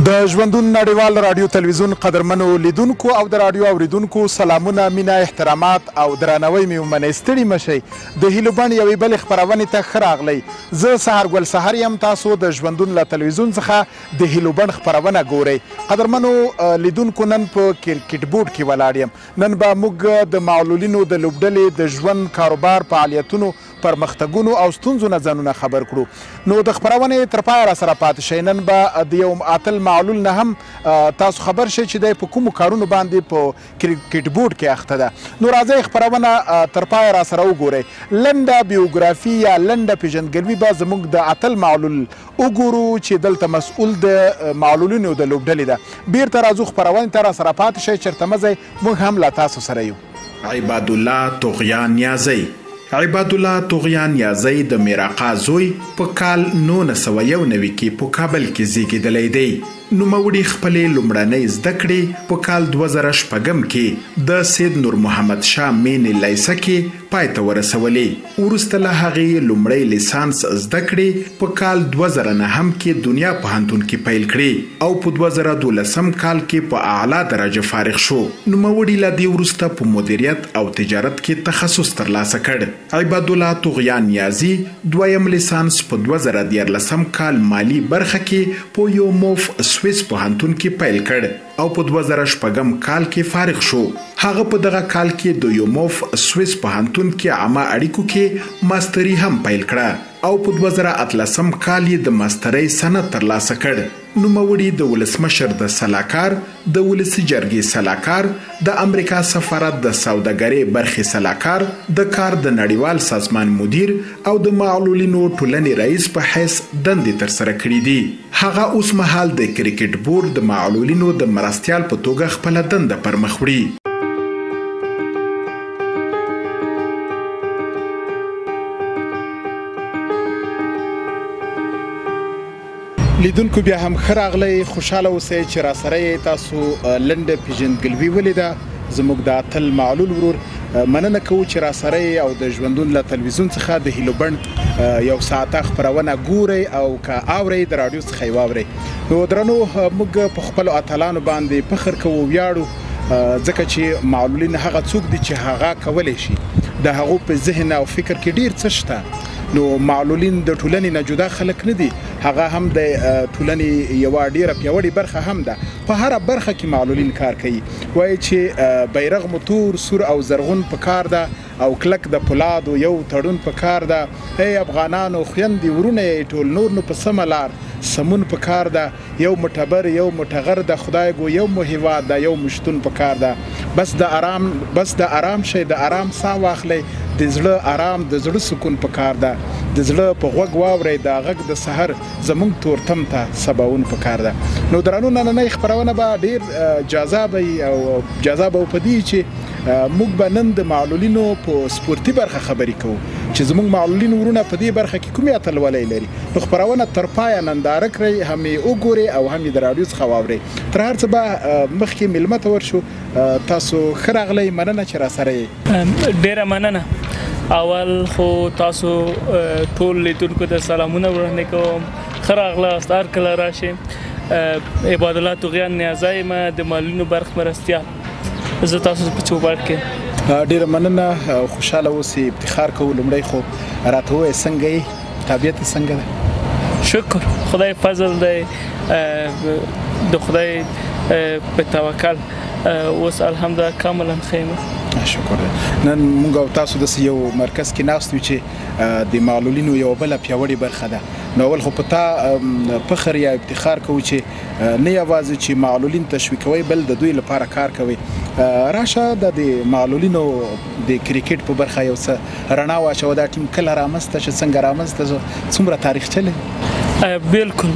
د ژوندون نړیوال رادیو تلویزیون قدرمنو لیدونکو او د رادیو اوریدونکو سلامونه، مینه، احترامات او درناوی مې ومنئ. ستړي مشئ، د هیلو بڼ یوې بلې خپرونې ته ښه راغلی. زه سهارګل سحر یم، تاسو د ژوندون له تلویزیون څخه د هیلو بڼ خپرونه ګورئ. قدرمنو لیدونکو، نن په کرکټ بورډ کې ولاړ یم. نن به موږ د معلولینو د لوبډلې د ژوند، کاروبار، فعالیتونو، پرمختګونو او ستونزو نه ځانونه خبر کړو. نو د خپرونې تر پایه راسره پاتې شئ. نن به د یو اتل معلول نه هم تاسو خبر شئ چې دی په کومو کارونو باندې په کرکټ بورډ کې اخته ده. نو راځئ خپرونه تر پایه راسره وګورئ. لنډه بیوګرافي یا لنډه پیژندګلوي به زموږ د اتل معلول وګورو چې دلته مسؤل د معلولینو د لوبډلې ده. بیرته راځو خپرونې ته راسره پاتې شئ. چېرته مه ځئ، موږ هم له تاسو سره یو. عبادالله طغیان نیازی. عبادالله طغیان نیازی د میراقا زوی په کال 1991 کې په کابل کې زیږیدلی دی. نوموړي خپلې لومړنۍ زده کړې په کال 2006 کې د سید نور محمد شاه مینې لیسه کې پای ته ورسولې. وروسته له هغې لومړی لیسانس زده کړې په کال 2009 کې دنیا پوهنتون کې پیل کړې او په 2012 کال کې په اعلی درجه فارغ شو. نوموړي له دې وروسته په مدیریت او تجارت کې تخصص ترلاسه کړ. عبادالله طغیان نیازی دویم لیسانس په 2013 کال مالی برخه کې په یو موف سویس پوهنتون کې پیل کړ او په 2006 کال کې فارغ شو. هغه په دغه کال کې د یوموف سویس پوهنتون کې عامه اړیکو کې ماستري هم پیل کړه او په 2018 کال یې د ماسترۍ سند ترلاسه کړ. نوموړي د ولسمشر د سلاکار، د ولسي جرګې سلاکار، د امریکا سفارت د سوداګرۍ برخې سلاکار، د کار د نړیوال سازمان مدیر او د معلولینو ټولنې رئیس په حیث دندې ترسره کړې دي. هغه اوس مهال د کرکټ بورډ د معلولینو د مرستیال په توګه خپله دنده پر مخ وړي. لیدونکو بیا هم ښه راغلی. خوشحاله اوسئ چې راسره یې تاسو لنډه پیژندګلوي ولیده. زموږ د اتل معلول ورور مننه کوو چې راسره یې او د ژوندون له تلویزیون څخه د هیلو بڼ یو ساعته خپرونه ګورئ او که اورئ د راډیو څخه یې واورئ. نو درنو، موږ په خپلو اتلانو باندې فخر کوو، ویاړو، ځکه چې معلولین هغه څوک دي چې هغه کولی شي. د هغو په ذهن او فکر کې ډیر څه شته. نو معلولین د ټولنې نه جدا خلک نه دي، هغه هم د ټولنې یوه ډیره پیاوړې برخه هم ده. په هره برخه کې معلولین کار کوي. وایي چې بیرغ مو تور، سور او زرغون په کار ده او کلک د پولادو یو تړون په کار ده. ای افغانانو خویندې ورونه یې ټول نور نو په سمه لار سمون په کار ده. یو مټبر یو مټغر د خدای ګو یو مو هیواد ده، یو مشتون په کار ده. بس د آرام شي، د آرام ساه واخلئ. د زړه آرام، د زړه سکون په کار ده. د زړه په غوږ واورئ د غږ د سحر زموږ تورتم ته سباون په کار ده. نو درنو، نننۍ خپرونه به ډېر جذابه وي او جذابه په دې چې موږ به نن د معلولینو په سپورتي برخه خبرې کوو چې زموږ معلولین ورونه په دې برخه کې کومې اتلولۍ لري. نو خپرونه تر پایه ننداره کړئ، هم یې وګورئ او هم یې د راډیو څخه واورئ. تر هر څه به مخکې میلمه ته ورشو. تاسو ښه راغلی، مننه چې راسره یې. ډېره مننه. اول خو تاسو ټول لیدونکو ته سلامونه وړاندې کوم. ښه راغلاست، هر کله راشئ. عبادالله طغیان نیازی یم، د معلولینو برخې مرستیال. زه تاسو په چوپړ کې ډېره مننه او خوشحاله اوسئ. افتخار کوو. لومړی خو راته ووایئ څنګه یې، طبیعت یې څنګه ده؟ شکر، خدای فضل دی، د خدای په توکل اوس الحمدلله کاملا ښه یم. شکر دی. نن موږ او تاسو داسې یو مرکز کې ناست یو چې د معلولینو یوه بله پیاوړې برخه ده. نو اول خو په تا فخر یا افتخار کوو چې نه یوازې چې معلولین تشویقوئ، بل د دوی لپاره کار کوئ. راشه د معلولینو د کرکټ په برخه یو څه رڼا واچوه. دا ټیم کله رامنځته شو، څنګه رامنځته شو، څومره تاریخچه لري؟ بالکل،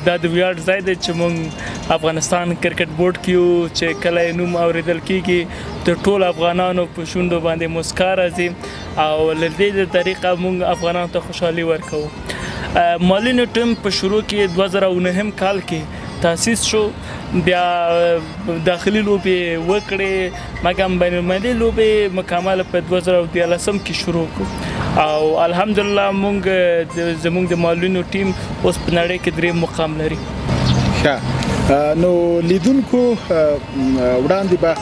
دا د ویاړ ځای دی چې موږ افغانستان کرکټ بورډ کې یو، چې کله یې نوم اورېدل کېږي د ټولو افغانانو په شونډو باندې مسکا راځي او له دې طریقه موږ افغانانو ته خوشحالي ورکوو. معلولینو ټیم په شروع کې 2009 کال کې تاسیس شو. بیا داخلي لوبې وکړې، مګر بین المللي لوبې مکمل په 2013 کې شروع کړو او الحمدلله موږ زموږ د معلولینو ټیم اوس په نړۍ کې 3 مقام لري. ښه، نو لیدونکو وړاندې به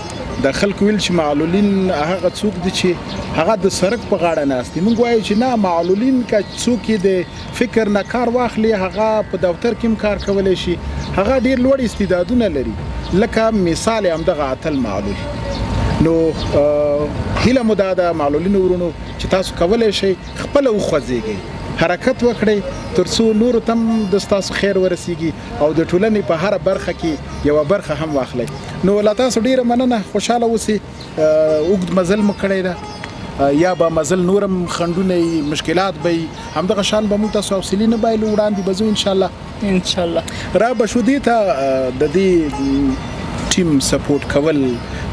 د خلکو ویل چې معلولین هغه څوک دي چې هغه د سړک په غاړه ناست دي. موږ وایو چې نه، معلولین که څوک د فکر نه کار واخلي هغه په دفتر کې هم کار کولی شي، هغه ډېر لوړ استعدادونه لري. لکه مثال همدغه اتل معلول. نو هیله مو دا د معلولینو ورونو چې تاسو کولی شئ خپله وخوځېږئ، حرکت وکړئ تر څو نورو ته هم د ستاسو خیر ورسیږي او د ټولنې په هره برخه کې یوه برخه هم واخلئ. نو له تاسو ډیره مننه، خوشحاله اوسئ. اوږد مزل مو کړی ده، یا به مزل نورم خنډونه مشکلات به همدغه شان به موږ تاسو حوصلې نه بایلو، وړاندې به ځو انشاءالله. را به شو دې ته د دې ټیم سپورټ کول،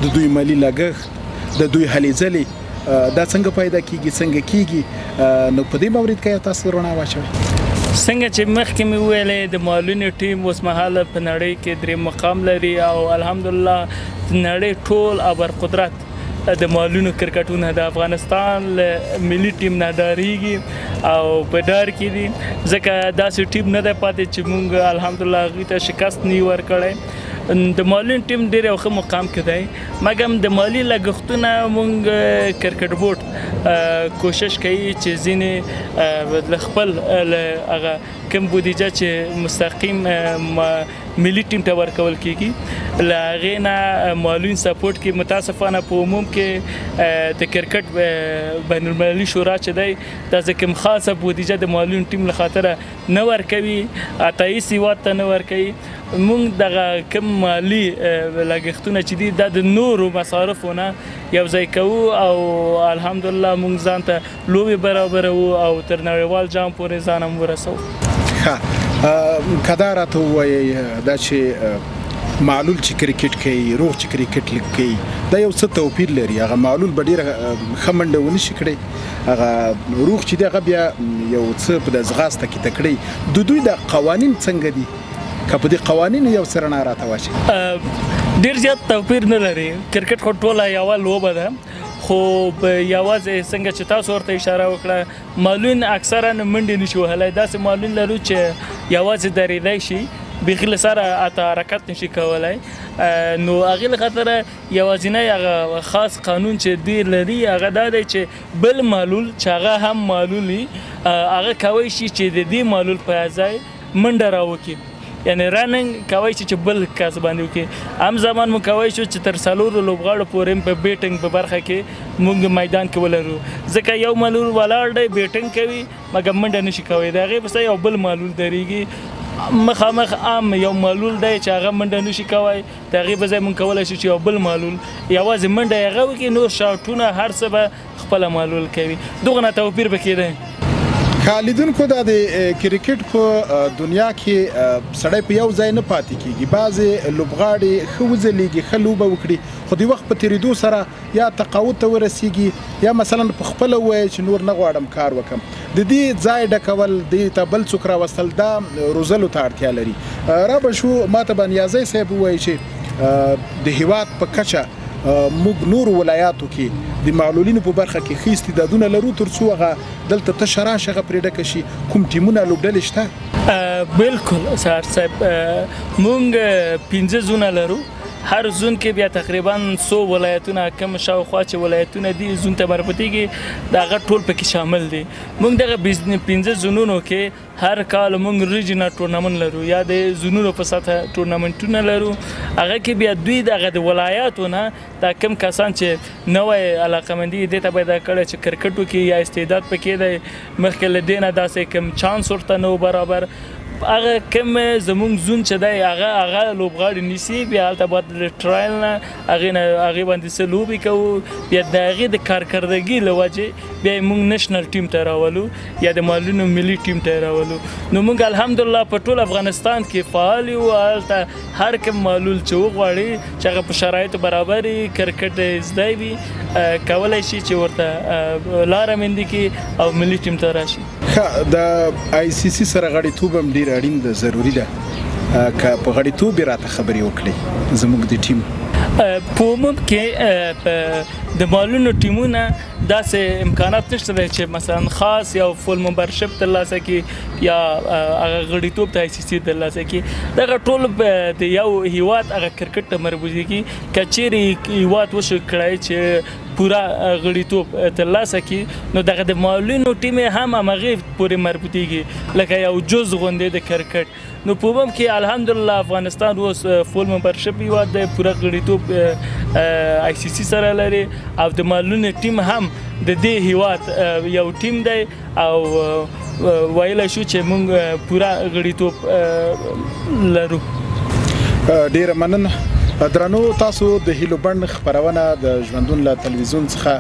د دوی مالي لګښت، د دوی هلې ځلې دا څنګه پیدا کیږي، څنګه کیږي؟ نو په دې مورید کې تاسو رڼا واچوئ. څنګه چې مخکې مې وویلې د معلولینو ټیم اوس مهاله په نړۍ کې 3 مقام لري او الحمدلله نړۍ ټول ابرقدرت د معلولینو کرکټونه د افغانستان له ملي ټیم نه ډارېږي او په ډار کې دي، ځکه داسې ټیم نه دی پاتې چې موږ الحمدلله هغوی ته شکست نه وي ورکړی. د معلولین ټیم ډېر یو ښه مقام کې دی، مګر د مالي لګښتونه موږ کرکټ بورډ کوشش کوي چې ځینې له خپل هغه کم بودیجه چې مستقیم ملي ټیم ته ورکول کیږي له هغې نه معلولین سپورټ کې متاسفانه په عموم کې د کرکټ بین المللي شورا چې دی دا ځکه خاصه بودیجه د معلولین ټیم له خاطره نه ورکوي، عطایي هیواد ته نه ورکوي. موږ دغه کم مالي لګښتونه چې دي دا د نورو مصارفو نه یو ځای کوو او الحمدلله موږ ځان ته لوبې برابروو او تر نړیوال جام پورې ځان هم ورسوو. که دا راته ووایئ دا چې معلول چې کرکټ کوي، روغ چې کرکټ کوي، دا یو څه توپیر لري. هغه معلول به ډېره ښه منډه ونه شي کړی، هغه روغ چې دی هغه بیا یو څه په د ځغاسته کې تکړی. د دوی د قوانین څنګه دي؟ که په دې قوانینو یو څه رڼا راته واچوي. ډېر زیات توپیر نه لري. کرکټ خو ټوله یوه لوبه ده، خو یوازې څنګه چې تاسو ورته اشاره وکړه معلولین اکثرا منډې نشي وهلی. داسې معلولین لرو چې یوازې درېدی شي، بیخي له سره اته حرکت نشي کولی. نو هغې له خاطره یوازینی هغه خاص قانون چې دوی لري هغه دا دی چې بل معلول چې هغه هم معلول وي هغه کوی شي چې د دې معلول په ځای منډه راوکړي، یعنی رننګ کوی شي چې بل کس باندې وکړي. هم زمان مو کوی شو چې تر 4 لوبغاړو پورې په بیټنګ په برخه کې موږ میدان کې ولرو، ځکه یو معلول ولاړ دی بیټنګ کوي مګر منډه نشي کوی. د هغې په ځای یو بل معلول درېږي مخامخ عام یو معلول دی چې هغه منډه نشي کوی، د هغې په ځای موږ کولی شو چې یو بل معلول یوازې منډه هغه وکړي، نور شاټونه هر څه به خپله معلول کوي. دغه نه توپیر پکې دی. لیدونکو دا د کرکټ په دنیا کې سړی په یو ځای نه پاتې کیږي، بعضې لوبغاړي ښه وځلیږي، ښه لوبه وکړي، خو د وخت په تېرېدو سره یا تقاعد ته ورسیږي یا مثلا په خپله ووایي چې نور نه غواړم کار وکړم. د دې ځای ډکول، دې ته بل څوک راوستل دا روزلو ته اړتیا لري. را به شو ماته به نیازی صاحب ووایي چې د هیواد په کچه موږ نور ولایاتو کې د معلولینو په برخه کې ښه استعدادونه لرو تر څو هغه دلته تشه راشه هغه پرې ډکه شي. کوم ټیمونه لوبډلې شته؟ بالکل سهار صاحب، موږ 15 زونه لرو. هر زون کې بیا تقریبا 100 ولایتونه کم شاوخوا چې ولایتونه دي زون ته مربوطېږي د هغه ټول پکې شامل دي. موږ دغه 15 زونونو کې هر کال موږ ریجنل ټورنمنټ لرو یا د زونونو په سطح ټورنمنټونه لرو. هغه کې بیا دوی دغه د ولایاتو نه دا کم کسان چې نوی علاقمندي دې ته پیدا کړی چې کرکټ وکړي یا استعداد پکې دی، مخکې له دې نه داسې کم چانس ورته نه و برابر، هغه کم زمونږ زون چې دی هغه لوبغاړي نیسي، بیا هلته باید د ټرایل نه هغې باندې څه لوبې کوو، بیا د هغې د کارکردګي له وجې بیا یې موږ نشنل ټیم ته راولو یا د معلولینو ملي ټیم ته راولو. نو موږ الحمدلله په ټول افغانستان کې فعال یو. هلته هر کوم معلول چې وغواړي چې هغه په شرایطو برابر وي، کرکټ زده وي، کولی شي چې ورته لاره موندې کړي او ملي ټیم ته راشي. د آی سی سی سره غړیتوب هم ډېر اړین ده، ضروري ده. که په غړیتوب یې راته خبرې وکړئ زموږ د ټیم. په عموم کې د مالونو ټیمونه داسې امکانات نشته دی چې مثلا خاص یو فول ممبرشپ ترلاسه کړي یا هغه غړیتوب ته ICC ترلاسه کړي. دغه ټول د یو هیواد هغه کرکټ ته مربوط دي. که چیرې هیواد وشو کړی چې پورا غړیتوب ترلاسه کړي نو دغه د مالونو ټیم هم همغې پورې مربوطېږي لکه یو جز غوندې د کرکټ. نو په عموم کې الحمدلله افغانستان اوس فول ممبرشپ هیواد دی، پوره غړیتوب ICC سره لري او د مالونو ټیم هم د دې هیواد یو ټیم دی او ویلی شو چې موږ پوره غړیتوب لرو. ډیره مننه درنو. تاسو د هیلو بڼ خپرونه د ژوندون له تلویزیون څخه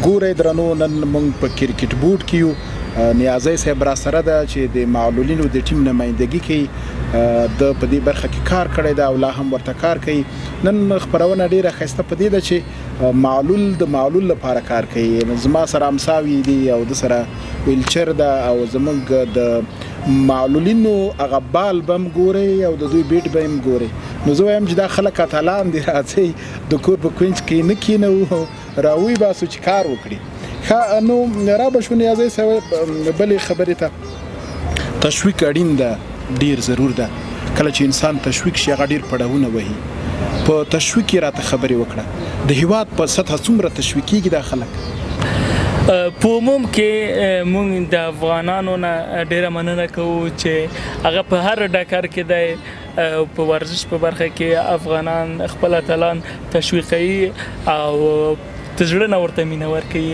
ګورئ. درنو نن موږ په کرکټ بورډ کې یو. نیازی صاحب را سره ده چې د معلولینو د ټیم نمایندګي کوي، د په دې برخه کې کار کړی ده او لا هم ورته کار کوي. نن خپرونه ډیره ښایسته په دې ده چې معلول د معلول لپاره کار کوي. زما سره امساوي دي او د سره ویلچر ده او زموږ د معلولینو هغه بال به هم ګورئ او د دوی بیټ به هم ګورئ. نو زه وایم چې دا خلک اتلان دي، راځئ د کور په کونج کې نه کینو، راوی باسو چې کار وکړي. نو را به شو نیازی صاحب بلې خبرې ته تشویق اړین ده، ډیر ضرور ده. کله چې انسان تشویق شي هغه ډیر پړاوونه وهي. په تشویق یې راته خبرې وکړه. د هیواد په سطحه څومره تشویقېږي دا خلک؟ په عموم کې موږ د افغانانو نه ډیره مننه کوو چې هغه په هر ډګر کې دی په ورزش په برخه کې افغانان خپل اتلان تشویقوي او د زړه نه ورته مینه ورکوي.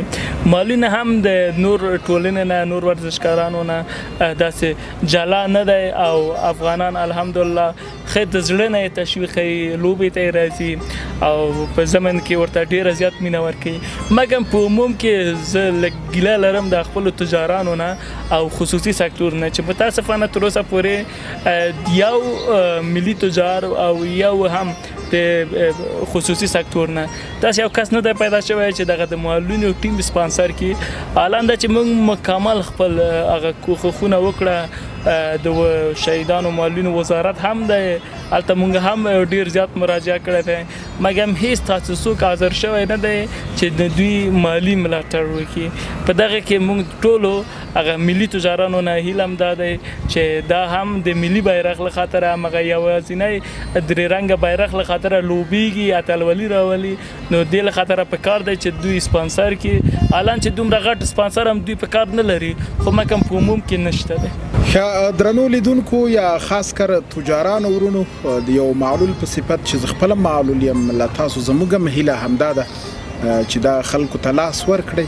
مالونه هم د نور ټولنې نه نور ورزشکارانو نه داسې جلا نه دی او افغانان الحمدلله ښه د زړه نه یې تشویقوي، لوبې ته یې راځي او په ضمن کې ورته ډېره زیات مینه ورکوي. مګر په عموم کې زه لږ ګیله لرم د خپلو تجارانو نه او خصوصي سکتور نه چې متاسفانه تر اوسه پورې یو ملي تجار او یو هم د خصوصي سکتور نه داسې یو کس نه دی پیدا شوی چې دغه د معلولینو ټیم سپانسر کړي. الان دا چې موږ مکمل خپل هغه کوښښونه وکړه، د شهیدانو معلولینو وزارت هم دی، هلته موږ هم ډېر زیات مراجعه کړی دی، مګر هېڅ تاسو څوک حاضر شوی نه دی چې د دوی مالي ملاتړ وکړي. په دغه کې موږ ټولو هغه ملي تجارانو نه هیله هم دا دی چې دا هم د ملي بیرغ له خاطره همغه یوازینی درې رنګه بیرغ له خاطره لوبیږي، اتلولي راولي. نو دې له خاطره په کار دی چې دوی سپانسر کړي. الان چې دومره غټ سپانسر هم دوی په کار نه لري، خو مګر په عموم کې نشته دی. درنو لیدونکو یا خاص کر تجارانو ورونو د یو معلول په صفت چې زه خپله معلول یم، له تاسو زموږ هم هیله همدا ده چې دا خلکو ته لاس ورکړئ،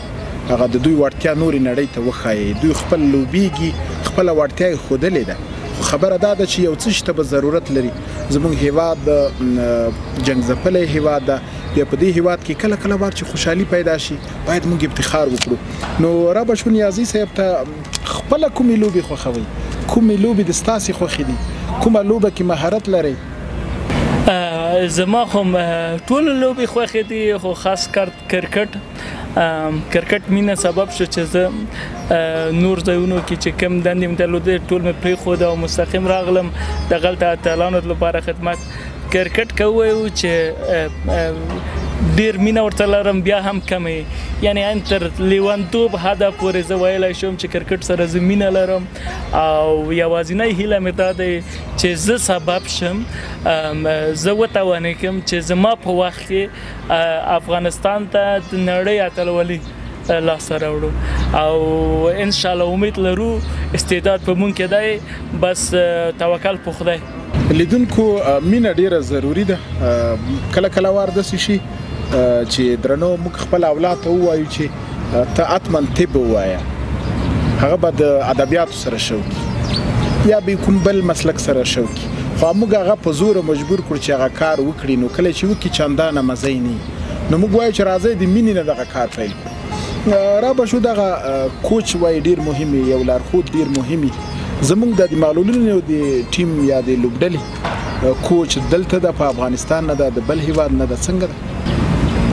هغه د دوی وړتیا نورې نړۍ ته وښایي. دوی خپل لوبیږي، خپله وړتیا یې ښودلې ده، خو خبره دا ده چې یو څه شي ته به ضرورت لري. زموږ هیواد جنګ ځپلی هیواد ده، بیا په دې هیواد کې کله کله وار چې خوشحالي پیدا شي باید موږ افتخار وکړو. نو را به شو نیازي صاحب ته خپله کومې لوبې خوښوئ؟ کومې لوبې د ستاسې خوښې دي؟ کومه لوبه کې مهارت لرئ؟ زما خو ټولې لوبې خوښې دي، خو خاص کر کرکټ مینه سبب شو چې زه نور ځایونو کې چې کوم دندې مې درلودې ټول مې پرېښوده او مستقیم راغلم دغلته اتلانو لپاره خدمت. کرکټ که ووایو چې ډیر مینه ورته لرم بیا هم کمې، یعنی ان تر لیونتوب حده پورې زه ویلی شم چې کرکټ سره زه مینه لرم او یوازینی هیله مې دا دی چې زه سبب شم زه وتوانې کړم چې زما په وخت کې افغانستان ته د نړۍ اتلولي لاسته راوړو او انشاءالله امید لرو استعداد په مونږ کې دی، بس توکل په خدای. لیدونکو مینه ډیره ضروری ده. کله کله وار داسې شي چې درنو موږ خپل اولاد ته ووایو چې ته اتمن طب ووایه، هغه به د ادبیاتو سره شوقي یا به کوم بل مسلک سره شوقي، خو موږ هغه په زوره مجبور کړو چې هغه کار وکړي. نو کله چې وکړي چندانه مزه یې نه، نو موږ وایو چې راځئ د مینې نه دغه کار پیل کړو. را به شو دغه کوچ وایي ډېر مهم وي، یو لارښود ډېر مهم وي. زموږ د معلولینو د ټیم یا د لوبډلې کوچ دلته ده، په افغانستان نه ده، د بل هیواد نه ده، څنګه ده؟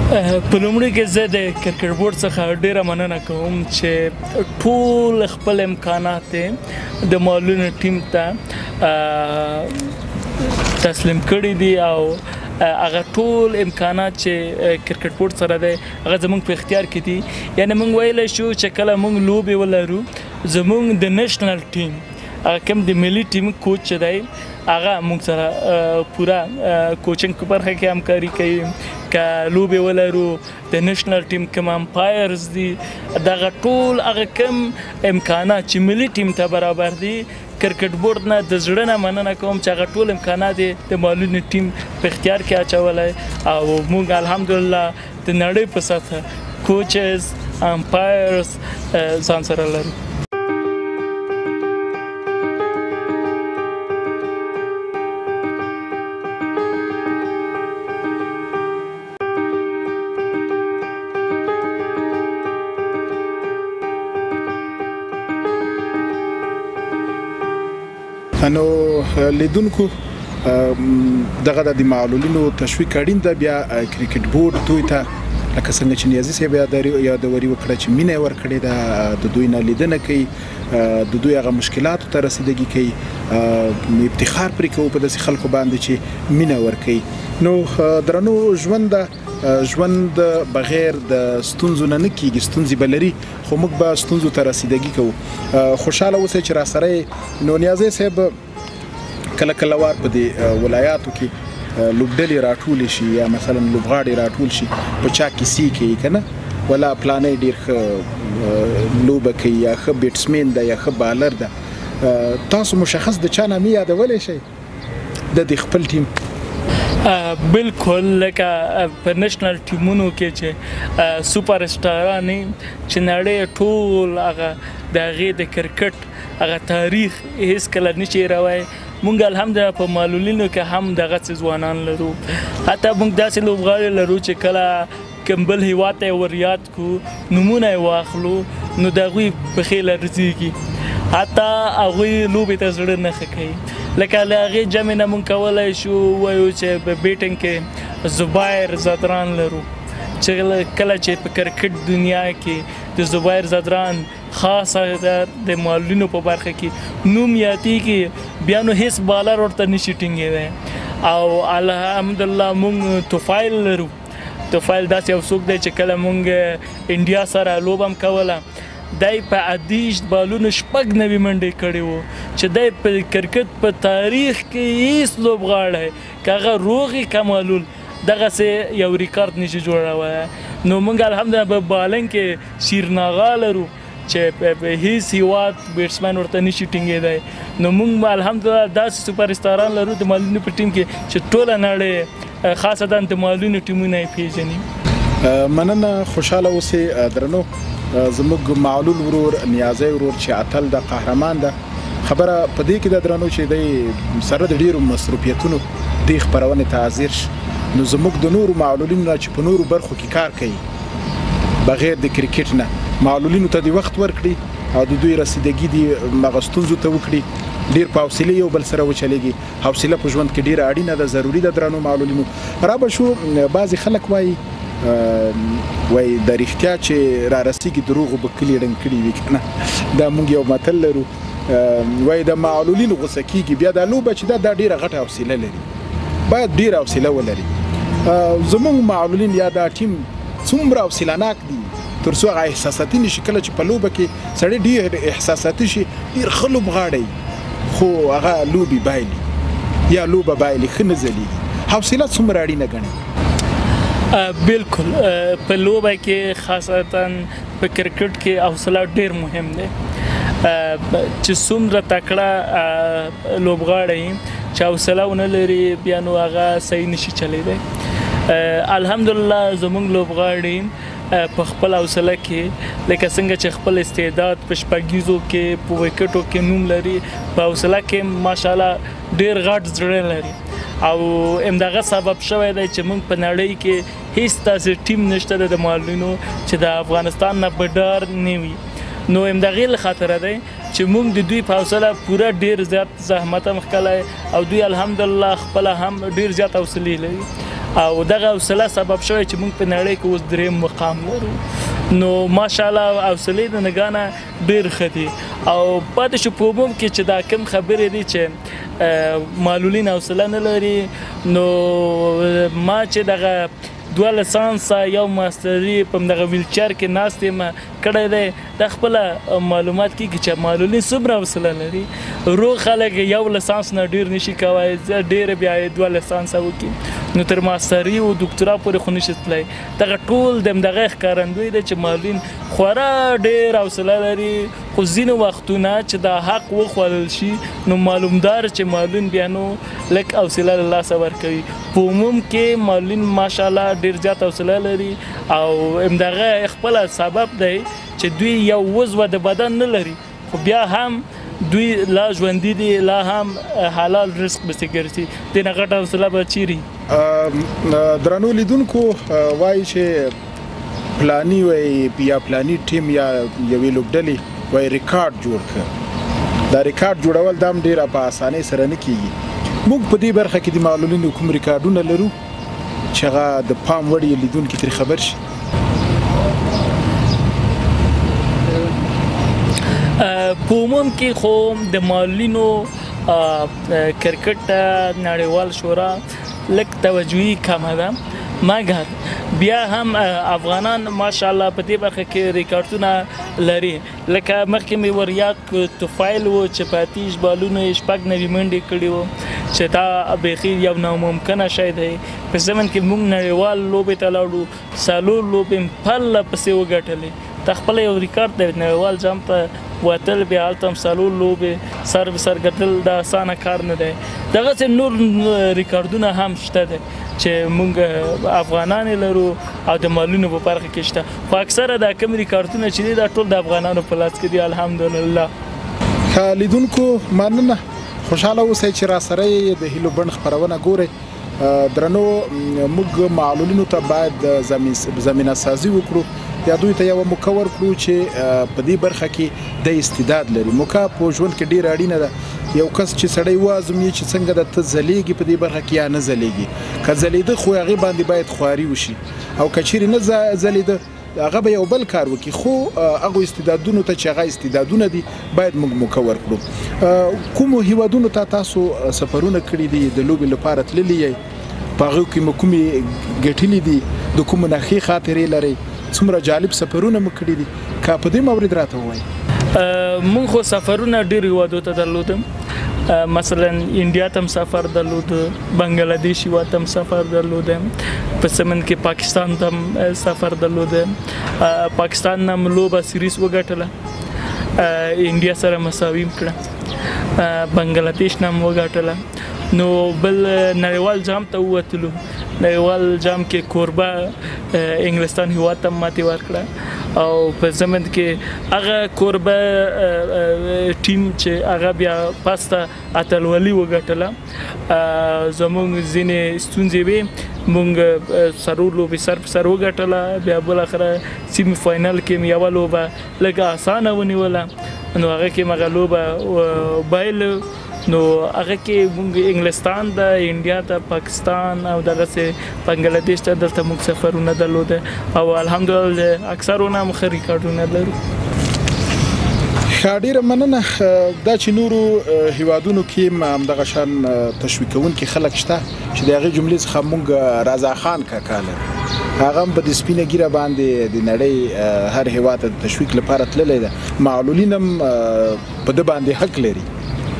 په لومړي کې زه د کرکټ بورډ څخه ډیره مننه کوم چې ټول خپل امکانات د معلولینو ټیم ته تسلیم کړي دي او هغه ټول امکانات چې کرکټ بورډ سره دی هغه زموږ په اختیار کې دي. یعنې موږ ویلی شو چې کله موږ لوبې ولرو زموږ د نیشنل ټیم هغه کوم د ملي ټیم کوچ چې دی هغه موږ سره پوره کوچنګ په برخه کې همکاري کوي. که لوبې ولرو د نیشنل ټیم کوم امپایرز دي دغه ټول هغه کوم امکانات چې ملي ټیم ته برابر دي کرکټ بورډ نه د زړه نه مننه کوم چې هغه ټول امکانات د معلولینو ټیم په اختیار کې اچولی او موږ الحمدلله د نړۍ په سطحه کوچز امپایرز ځان سره لرو. نو لیدونکو دغه د معلولینو تشویق اړین ده. بیا کرکټ بورډ دوی ته لکه څنګه چې نیازي صاحب یادوري وکړه چې مینه ورکړې ده د دوی نه لیدنه کوي د دوی هغه مشکلاتو ته رسیدګي کوي افتخار پرې کوو په داسې خلکو باندې چې مینه ورکوي. نو درنو ژوند بغیر د ستونزو نه کیږي. ستونزې به لري خو موږ به ستونزو ته رسیدګي کوو. خوشحاله اوسئ چې راسره نو نیازي صاحب کله کله وار په دې ولایاتو کې لوبډلې راټولې شي یا مثلا لوبغاړي راټول شي په چا کیسې کوي که نه ولا پلانې ډېر ښه لوبه کوي یا ښه بیټسمین ده یا ښه بالر ده. تاسو مشخص د چا نامې یادولی شئ د دې خپل ټیم؟ بالکل لکه په نېشنل ټیمونو کې چې سوپر سټاران چې نړۍ ټول هغه د هغې د کرکټ هغه تاریخ هیڅکله نشي هېروی. مونږ الحمدلله په معلولینو کې هم دغسې ځوانان لرو. حتی مونږ داسې لوبغاړي لرو چې کله کوم بل هېواد ته یې ور یاد کړو نومونه یې واخلو نو د هغوی پښې لړزېږي. حتی هغوی لوبې ته زړه نه ښه کوي. لکه له هغې جمع نه مونږ کولی شو وایو چې په بیټنګ کې زبیر زدران لرو چې کله چې په کرکټ دنیا کې د زبیر زدران خاصه د معلولینو په برخه کې نوم یادېږي بیا نو هیڅ بالر ورته نشي ټینګېدی. او الحمدلله مونږ توفایل لرو. توفایل داسې یو څوک دی چې کله مونږ انډیا سره لوبه هم کوله دی په 28 بالونو 6 نوي منډې کړې وو چې دی په کرکټ په تاریخ کې هیڅ لوبغاړی که هغه روغ وي که معلول دغسې یو ریکارډ نشي جوړولی. نو موږ الحمدلله په بالنګ کې شیرناغا لرو چې په هیڅ هیواد بیټسمین ورته نشي ټینګېدی. نو موږ الحمدلله داسې سوپر سټاران لرو د معلولینو په ټیم کې چې ټوله نړۍ خاصتا د معلولینو ټیمونه یې پیژني. مننه. خوشحاله اوسئ درنو. زموږ معلول ورور نیازی ورور چې اتل د قهرمان ده خبره په دې کې د درنو چې دی سره د ډیرو مصروفیتونو دې خپرونې ته حاضر شي. نو زموږ د نورو معلولینو نه چې په نورو برخو کې کار کوي بغیر د کرکټ نه معلولینو ته د وخت ورکړي او د دوی رسیدګي دي هغه ستونزو ته وکړي. ډیر په حوصله یو بل سره وچلېږي. حوصله په ژوند کې ډیره اړینه ده ضروري ده درنو معلولینو. رابه شو بعضې خلک وایي د رښتیا چې را رسیږي دروغو به کلي ړنګ کړي وي که نه. دا موږ یو متل لرو وایي د معلولینو غوسه کېږي بیا دا لوبه چې دا ډیره غټه حوصله لري باید ډیره حوصله ولري. زموږ معلولین یا دا ټیم څومره حوصلهناک دي تر څو هغه احساساتي نشي. کله چې په لوبه کې سړی ډېر احساساتي شي ډېر ښه لوبغاړی خو هغه لوبې بایلي یا لوبه بایلي ښه نه ځلیږي. حوصله څومره اړینه ګڼي؟ بالکل په لوبه کې خاصتا په کرکټ کې حوصله ډېر مهم دی. چې څومره تکړه لوبغاړی چې حوصله ونه لري بیا نو هغه صحیح نشي چلیدی. الحمدلله زموږ لوبغاړي په خپل حوصله کې لکه څنګه چې خپل استعداد په شپږیزو کې په وکټو کې نوم لري په حوصله کې ماشاءالله ډېر غټ زړه لري. او همدغه سبب شوی دی چې موږ په نړۍ کې هیڅ داسې ټیم نشته د معلولینو چې د افغانستان نه بډار نه وي. نو همدغې له خاطره دی چې موږ د دوی په حوصله پوره ډېر زیات زحمت هم ښکلی او دوی الحمدلله خپله هم ډېر زیات حوصلې لري او دغه حوصله سبب شوی چې موږ په نړۍ کې اوس 3 مقام لرو. نو ماشاءالله حوصلې د نګانه ډېر ښه دي او پاتې شو په عموم کې چې دا کوم خبرې دي چې معلولین حوصله نه لري نو ما چې دغه 2 لسانسه یو ماستري په دغه ویلچر کې ناست یم کړی دی د خپله معلومات کېږي چې معلولین څومره حوصله لري روغ خلک یو لسانس نه ډېر نشي کولی ډېر بیا 2 لسانسه وکړي نو تر ماستري او ډاکټرا پورې خو نشي تللی دغه ټول د همدغه ښکارندوی دی چې معلولین خورا ډېر حوصله لري خو ځینې وختونه چې دا حق وخوړل شي نو معلومدار چې معلولین بیا نو لږ حوصله له لاسه ورکوي په عموم کې معلولین ماشاءالله ډېر زیات حوصله لري او همدغه خپله سبب دی چې دوی یو عضو د بدن نه لري خو بیا هم دوی لا ژوندي دي لا هم حلال رزق پسې ګرځي دې نه غټه حوصله به چیري درنو لیدونکو وایي چې پلاني وایي یا پلاني ټیم یا یوې لوبډلې وایي ریکارډ جوړ کړ دا ریکارډ جوړول دا هم ډېره په اسانۍ سره نه کېږي موږ په دې برخه کې د معلولینو کوم ریکارډونه لرو چې هغه د پام وړ لیدونکي ترې خبر شي په عموم کې خو د معلولینو کرکټ نړیوال شورا لږ توجهي کمه ده مګر بیا هم افغانان ماشاءالله په دې برخه کې ریکارډونه لري لکه مخکې مې ور یاد توفایل و چې په اتیش بالونو یې 6 نوي منډې کړي وو چې دا بیخي یو ناممکنه شی دی په زمن کې موږ نړیوال لوبې ته لاړو څلور لوبې پرله پسې وګټلې دا خپله یو ریکارډ دی نړیوال جام ته وتل بیا هلته هم څلور لوبې سر به سر ګټل دا اسانه کار نه دی دغسې نور ریکارډونه هم شته دی چې موږ افغانان لرو او د معلولینو په برخه کې شته خو اکثره دا کوم ریکارډونه چې دي دا ټول د افغانانو په لاس کې دي الحمدلله لیدونکو مننه خوشحاله اوسئ چې راسره یې د هیلو بڼ خپرونه ګورئ درنو موږ معلولینو ته باید زمینه سازي وکړو یا دوی ته یو موقع ورکړو چې په دې برخه کې د استعداد لري موقع په ژوند کې ډېره اړینه ده یو کس چې سړی وازمي چې څنګه د ته ځلیږي په دې برخه کې یا نه ځلیږي که ځلیده خو هغې باندې باید خواري وشي او که چیرې نه ځلیده هغه به یو بل کار وکړي خو هغو استعدادونو ته چې هغه استعدادونه دي باید موږ موقع ورکړو کومو هیوادونو ته تاسو سفرونه کړي دي د لوبې لپاره تللي یې په هغو کې مو کومې ګټلي دي د کومو نښې خاطرې لرئ څومره جالب سفرونه مو کړي دي که په دې مورد راته ووایي مونږ خو سفرونه ډېرو هیوادو ته درلودم مثلا انډیا ته هم سفر درلود بنګلادیش هیواد ته هم سفر درلودم په سمن کې پاکستان ته هم سفر درلودم پاکستان نه هم لوبه سیریز وګټله انډیا سره مساوي کړه بنګلادیش نه هم وګټله نو بل نړیوال جام ته ووتلو نړیوال جام کې کوربه انګلستان هیواد ته ماتې ورکړه او په زمن کې هغه کوربه ټیم چې هغه بیا پاسته اتلولي وګټله زموږ ځینې ستونزې وې مونږ څلور لوبې سر په سر وګټله بیا بالاخره سیمي فاینل کې یوه لوبه لږه اسانه ونیوله نو هغه کې مغه لوبه بایل نو هغه کې موږ انګلستان د انډیا ته پاکستان او دغسې بنګلادیش ته دلته موږ سفرونه درلوده او الحمدلله اکثرونه هم ښه ریکارډونه لرو ډیره مننه دا چې نورو هیوادونو کې همدغه شان تشویق کوونکي خلک شته چې د هغې جملې څخه موږ رضا خان کاکا لرو هغه هم په د سپینه ګیره باندې د نړۍ هر هیواد ته د تشویق لپاره تللی ده معلولین هم په ده باندې حق لري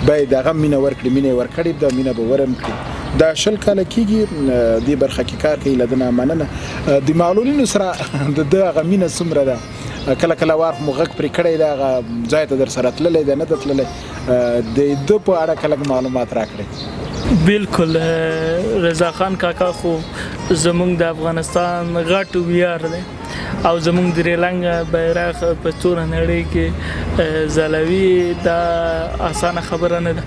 باید هغه مینه ورکړي مینه یې ورکړې ده مینه به ورم کړي دا 20 کاله کېږي دې برخه کې کار کوي له ده نه مننه د معلولینو سره د ده هغه مینه څومره ده کله کله وار مو غږ پرې کړی ده هغه ځای ته در سره تللی ده نه ده تللی د ده په اړه که لږ معلومات راکړئ بالکل رضا خان کاکا خو زموږ د افغانستان غټ ویاړ دی او زموږ د ریلنګ بیرغ په ټوله نړۍ کې ځلوي دا اسانه خبره نه ده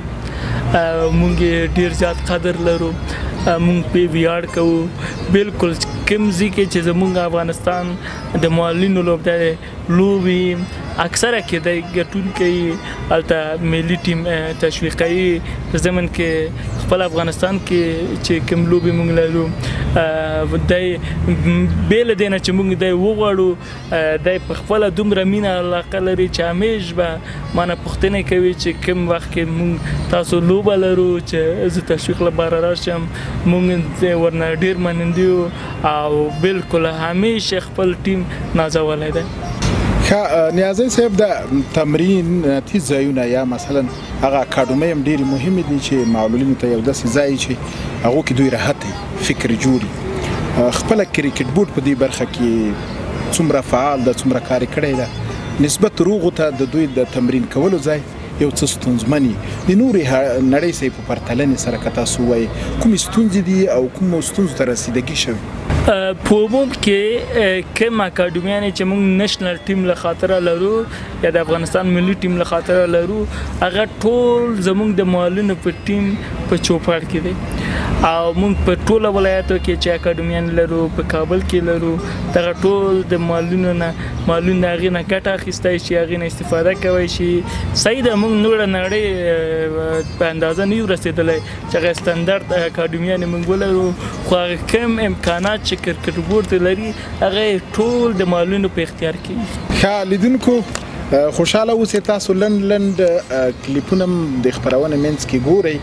مونږ ډیر زیات قدر لرو مونږ په ویاړ کوو بالکل کوم ځای کې چې زموږ افغانستان د معلولینو لوبې اکثره کې د ګټونکي هلته ملي ټیم تشویقوي په زمن کې خپل افغانستان کې چې کوم لوبې موږ لرو دی بېله دی نه چې موږ دی وغواړو دی په خپله دومره مینه علاقه لري چې همیش به مانه پوښتنې کوي چې کوم وخت کې موږ تاسو لوبه لرو چې زه تشویق لپاره راشم موږ ورنه ډېر منندي یو او بالکل همیشه خپل ټیم نازولی دی. نیازی صاحب د تمریناتي ځایونه یا مثلا هغه اکاډمۍ هم ډېرې مهمې دي چې معلولینو ته یو داسې ځای چې هغو کې دوی راحت فکر جوړي. خپله کرکټ بورډ په دې برخه کې څومره فعال ده څومره کار یې کړی ده نسبت روغو ته د دوی د تمرین کولو ځای یو څه ستونزمن وي د نورې نړۍ سره په پرتلنې سره که تاسو وایي کومې ستونزې دي او کومو ستونزو ته رسیدګي شوي؟ په عموم کې کوم اکاډمیانې چې موږ نېشنل ټیم له خاطره لرو یا د افغانستان ملي ټیم له خاطره لرو هغه ټول زموږ د معلولینو په ټیم په چوپړ کې دی او موږ په ټوله ولایاتو کې چې اکاډمیان لرو په کابل کې لرو دغه ټول د معلولینو نه معلول د هغې نه ګټه اخیستی شي هغې نه استفاده کوی شي صحیح ده موږ نوره نړۍ په اندازه نه یو رسېدلی چې هغه سټنډرډ اکاډمیانې موږ ولرو خو هغه کم امکانات چې کرکټ بورډ لري هغه ټول د معلولینو په اختیار کې دي. ښه لیدونکو خوشحاله اوسئ تاسو لنډ کلیپونه د خپرونې منځ کې ګورئ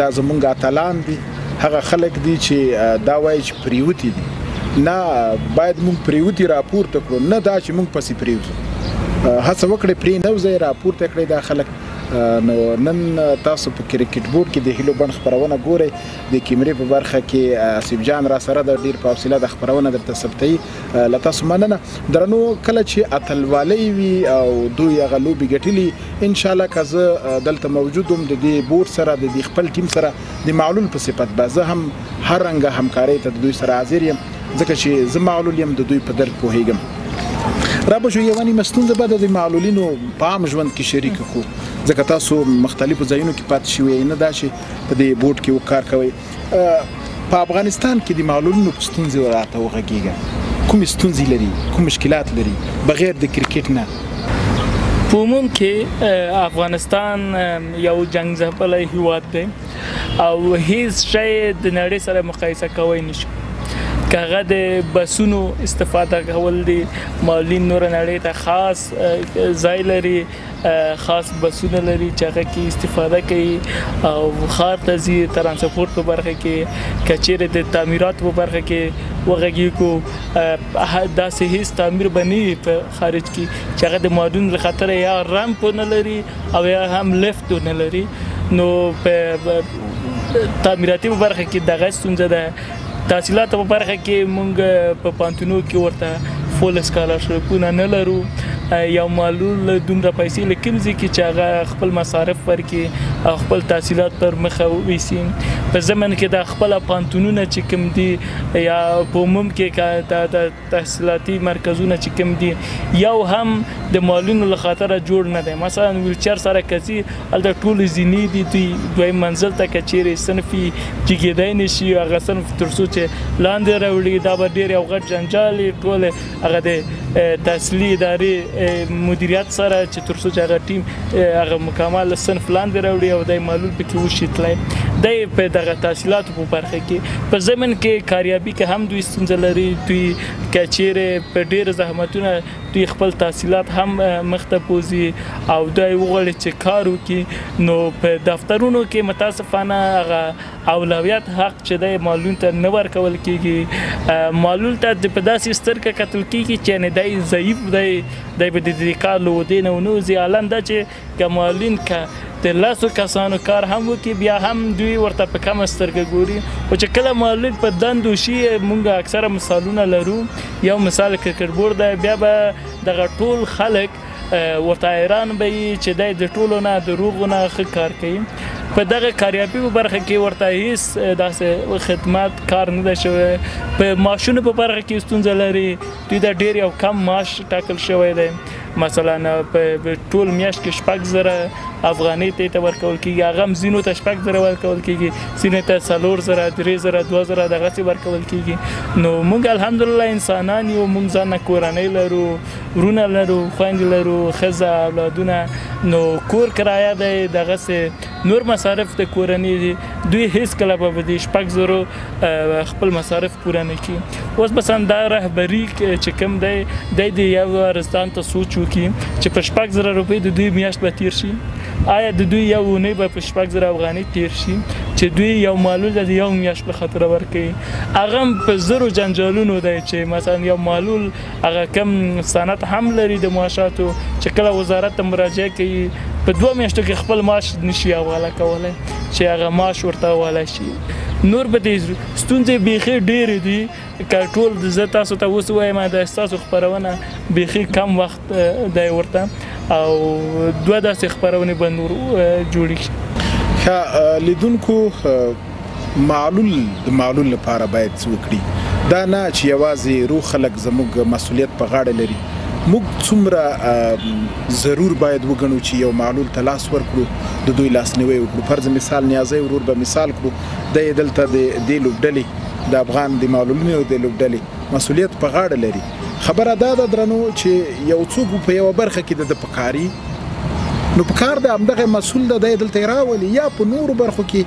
دا زمونږ اتلان دي هغه خلک دي چې دا وایي چې پریوتي دي نه باید مونږ پریوتي راپورته کړو نه دا چې مونږ پسې پریوځو هڅه وکړئ پرې نه وځئ راپورته کړئ دا خلک. نو نن تاسو په کرکټ بورډ کې د هیلو بڼ خپرونه ګورئ د کیمرې په برخه کې آصف جان را سره د ډېر په حوصله د خپرونه درته ثبتوي له تاسو مننه. درنو کله چې اتلوالی وي او دوی هغه لوبې ګټلي انشاءالله که زه دلته موجود وم د دې بورډ سره د دې خپل ټیم سره د معلول په صفت به زه هم هر رنګه همکارۍ ته د دوی سره حاضر یم ځکه چې زه معلول یم د دوی په درد پوهیږم. را به شو یوه نیمه ستونزه به د معلولینو په عام ژوند کې شریکه کړو ځکه تاسو مختلفو ځایونو کې پاتې شوي نه دا چې په دې بورډ کې کار کوئ. په افغانستان کې د معلولینو په ستونزې راته وغږېږه کومې ستونزې لري کوم مشکلات لري بغیر د کرکټ نه؟ په عموم کې افغانستان یو جنګ ځپلی هیواد دی او هیڅ شی د نړۍ سره مقایسه کوی نشو که هغه د بسونو استفاده کول دي معلولین نوره نړۍ ته خاص ځای لري خاص بسونه لري چې هغه کې استفاده کوي او ښار ته ځي ترانسپورټ په برخه کې که چیرې د تعمیراتو په برخه کې وغږیږو داسې هیڅ تعمیر به نه وي په خارج کې چې هغه د معلولینو له خاطره یا رمپ نه لري او یا هم لفت نه لري نو په تعمیراتي په برخه کې دغه ستونزه ده. تحصیلاتو په برخه کې موږ په پانتونو کې ورته فول سکالرشپونه نه لرو یو معلول دومره پیسې له کوم ځای کې چې هغه خپل مصارف ورکړي او خپل تحصیلات پر مخه ویسي په زمن کې د خپل پانتونونه چې کوم دي یا په عموم کې د تحصیلاتي مرکزونه چې کوم دي یو هم د معلولینو له خاطره جوړ نه دی مثلا ویلچر سره کسي هلته ټول زینې دي دوی دویم منزل ته که چیرې صنفي جګېدی نه شي هغه صنف تر څو چې لاندې راوړي دا به ډېر یو غټ جنجال ټول هغه د تحصیلي ادارې مدیریت سره چې تر څو چې هغه ټیم هغه مکمل صنف لاندې راوړي او دی معلول پکې وشي تللی دی په دغه تحصیلاتو په برخه کې په ضمن کې کاریابي کې هم دوی ستونزه لري دوی که چیرې په ډېر زحمتونه دوی خپل تحصیلات هم مخته بوځي او دوی وغواړي چې کار وکړي نو په دفترونو کې متاسفانه هغه اولویت حق چې دی معلول ته نه ورکول کېږي معلول ته په داسې سترګه کتل کېږي چې یعنې دی ضعیف دی به د دې کار له ودې نه ونه وځي حالا دا چې که معلولین که د لسو کسانو کار هم وکړي بیا هم دوی ورته په کمه سترګه ګوري خو چې کله معلول په دندو شي موږ اکثره مثالونه لرو یو مثال کرکټ بورډ دی بیا به دغه ټول خلک ورته حیران به وي چې دی د ټولو نه د روغو نه ښه کار کوي په دغه کاریابي په برخه کې ورته هیڅ داسې خدمات کار نه دی شوی په معاشونو په برخه کې ستونزه لري دوی ته ډېر یو کم معاش ټاکل شوی دی مثلا په ټول میاشت کې 6,000 افغانۍ ته ورکول کېږي هغه هم ځینو ته 6,000 ورکول کېږي ځینو ته 4,000 3,000 2,000 دغسې ورکول کېږي نو موږ الحمدلله انسانان یو موږ ځان نه کورنۍ لرو ورونه لرو خویندې لرو ښځه اولادونه نو کور کرایه دی دغسې نور مصارف د کورنۍ دوی هیڅ کله به د 6,000 خپل مصارف پوره نه کړي. اوس بس دا رهبري چې کوم دی د یو ارزان ته سوچ وکړي چې په 6,000 روپۍ د دوی میاشت به تیر شي. آیا د دوی یو اونۍ به په 6,000 افغانۍ تیر شي چې دوی یو معلول د یو میاشت په خاطر ورکوي. هغه په زرو جنجالونو دی چې مثلا یو معلول هغه کم سند هم لري د معاشاتو چې کله وزارت ته مراجعه کوي په 2 میاشتو کې خپل معاش نشي حواله کولی چې هغه معاش ورته حواله شي. نور به د ستونزې بیخي ډېرې دي که ټول زه تاسو ته اوس وایم د ستاسو خپرونه بیخي کم وخت دی ورته او 2 داسې خپرونې به نور جوړې شي. ښه لیدونکو د معلول لپاره باید څه وکړي دا نه چې یوازې روغ خلک زموږ مسؤلیت په غاړه لري. موږ څومره ضرور باید وګڼو چې یو معلول ته لاس ورکړو د دوی لاسنیوی وکړو. فرض مثال نیازی ورور به مثال کړو دی دلته د دې لوبډلې د افغان د معلولینو د لوبډلې مسؤلیت په غاړه لري. خبره دا ده درنو چې یو څوک په یوه برخه کې د پکاري نو پکار د همدغه مسؤل د دی دلته راولي یا په نورو برخو کې